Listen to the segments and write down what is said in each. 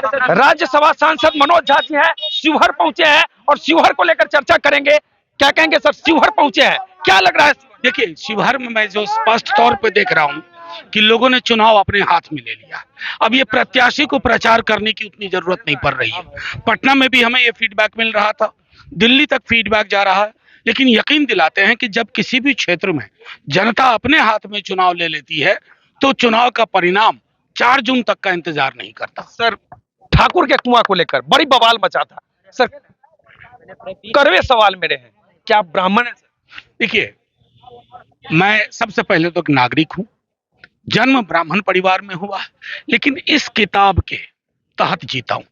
राज्यसभा सांसद मनोज झा जी हैं, शिवहर पहुंचे हैं और शिवहर को लेकर चर्चा करेंगे। क्या कहेंगे सर, शिवहर पहुंचे हैं, क्या लग रहा है? देखिए, शिवहर में मैं जो स्पष्ट तौर पे देख रहा हूँ कि लोगों ने चुनाव अपने हाथ में ले लिया। अब ये प्रत्याशी को प्रचार करने की उतनी जरूरत नहीं पड़ रही है। पटना में भी हमें ये फीडबैक मिल रहा था, दिल्ली तक फीडबैक जा रहा है, लेकिन यकीन दिलाते हैं कि जब किसी भी क्षेत्र में जनता अपने हाथ में चुनाव ले लेती है तो चुनाव का परिणाम 4 जून तक का इंतजार नहीं करता। सर, ठाकुर के कुआं को लेकर बड़ी बवाल मचा था सर, कड़वे सवाल मेरे हैं, क्या आप ब्राह्मण हैं सर? देखिए, मैं सबसे पहले तो एक नागरिक हूं, जन्म ब्राह्मण परिवार में हुआ, लेकिन इस किताब के तहत जीता हूं,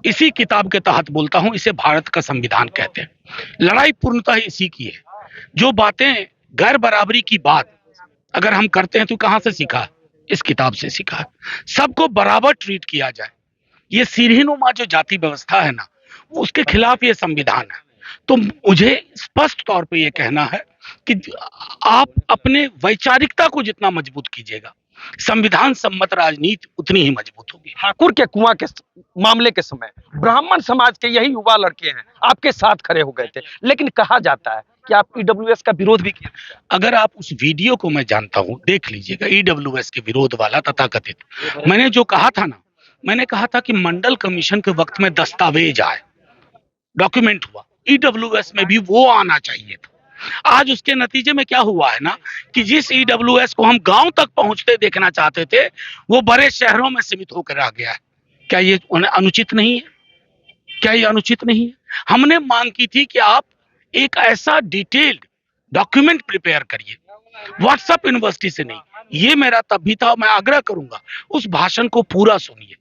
इसी किताब के तहत बोलता हूं। इसे भारत का संविधान कहते हैं। लड़ाई पूर्णतः इसी की है। जो बातें गैर बराबरी की बात अगर हम करते हैं तो कहां से सीखा है? इस किताब से सीखा है। सबको बराबर ट्रीट किया जाए, ये सीढ़ीनुमा जो जाति व्यवस्था है ना, उसके खिलाफ ये संविधान है। तो मुझे स्पष्ट तौर पे ये कहना है कि आप अपने वैचारिकता को जितना मजबूत कीजिएगा, संविधान सम्मत राजनीति उतनी ही मजबूत होगी। ठाकुर के कुआं के मामले के समय ब्राह्मण समाज के यही युवा लड़के हैं आपके साथ खड़े हो गए थे, लेकिन कहा जाता है कि आप ईडब्ल्यूएस का विरोध भी किए। अगर आप उस वीडियो को मैं जानता हूं, देख लीजिएगा, ईडब्ल्यूएस के विरोध वाला तथाकथित। मैंने जो कहा था ना, मैंने कहा था कि मंडल कमीशन के वक्त में दस्तावेज आए, डॉक्यूमेंट हुआ, ईडब्ल्यूएस में भी वो आना चाहिए था। आज उसके नतीजे में क्या हुआ है ना कि जिस ईडब्ल्यूएस को हम गांव तक पहुंचते देखना चाहते थे, वो बड़े शहरों में सीमित होकर रह गया है। क्या ये अनुचित नहीं है? क्या ये अनुचित नहीं है? हमने मांग की थी कि आप एक ऐसा डिटेल्ड डॉक्यूमेंट प्रिपेयर करिए, व्हाट्सएप यूनिवर्सिटी से नहीं। ये मेरा तब भी था, मैं आग्रह करूंगा उस भाषण को पूरा सुनिए।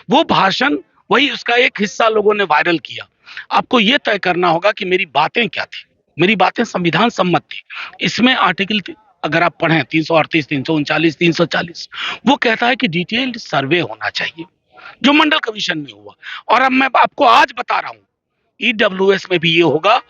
वो भाषण, वही उसका एक हिस्सा लोगों ने वायरल किया। आपको ये तय करना होगा कि मेरी बातें क्या थी। मेरी बातें संविधान सम्मत थी। इसमें आर्टिकल अगर आप पढ़ें 338, 339, 340, वो कहता है कि डिटेल्ड सर्वे होना चाहिए, जो मंडल कमीशन में हुआ। और अब मैं आपको आज बता रहा हूं, ईडब्ल्यूएस में भी ये होगा,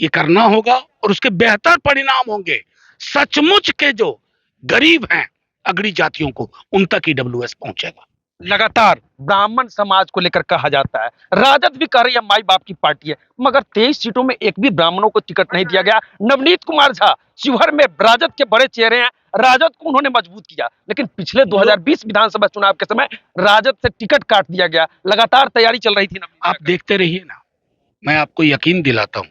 ये करना होगा और उसके बेहतर परिणाम होंगे। सचमुच के जो गरीब हैं, अगड़ी जातियों को, उन तक ईडब्ल्यूएस पहुंचेगा। लगातार ब्राह्मण समाज को लेकर कहा जाता है, राजद भी कह रही है माई बाप की पार्टी है, मगर 23 सीटों में एक भी ब्राह्मणों को टिकट नहीं दिया गया। नवनीत कुमार झा शिवहर में राजद के बड़े चेहरे हैं, राजद को उन्होंने मजबूत किया, लेकिन पिछले 2020 विधानसभा चुनाव के समय राजद से टिकट काट दिया गया। लगातार तैयारी चल रही थी ना, आप देखते रहिए ना, मैं आपको यकीन दिलाता हूं,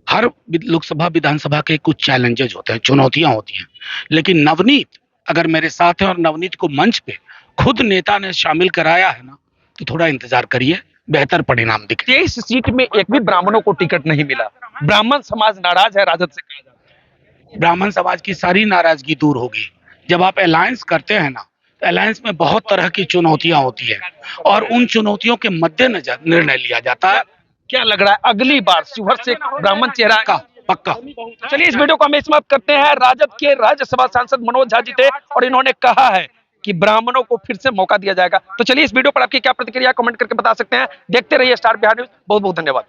हर लोकसभा विधानसभा के कुछ चैलेंजेस होते हैं, चुनौतियां होती हैं, लेकिन नवनीत अगर मेरे साथ है और नवनीत को मंच पे खुद नेता ने शामिल कराया है ना, तो थोड़ा इंतजार करिए, बेहतर परिणाम दिखे। 23 सीट में एक भी ब्राह्मणों को टिकट नहीं मिला, ब्राह्मण समाज नाराज है राजद से, कहा जाता है। ब्राह्मण समाज की सारी नाराजगी दूर होगी। जब आप अलायंस करते हैं ना, तो अलायंस में बहुत तरह की चुनौतियां होती है और उन चुनौतियों के मद्देनजर निर्णय लिया जाता है। क्या लग रहा है अगली बार शिवहर से ब्राह्मण चेहरा पक्का पक्का। चलिए इस वीडियो को हम समाप्त करते हैं। राजद के राज्यसभा सांसद मनोज झा जी थे और इन्होंने कहा है कि ब्राह्मणों को फिर से मौका दिया जाएगा। तो चलिए इस वीडियो पर आपकी क्या प्रतिक्रिया कमेंट करके बता सकते हैं। देखते रहिए स्टार बिहार न्यूज। बहुत बहुत धन्यवाद।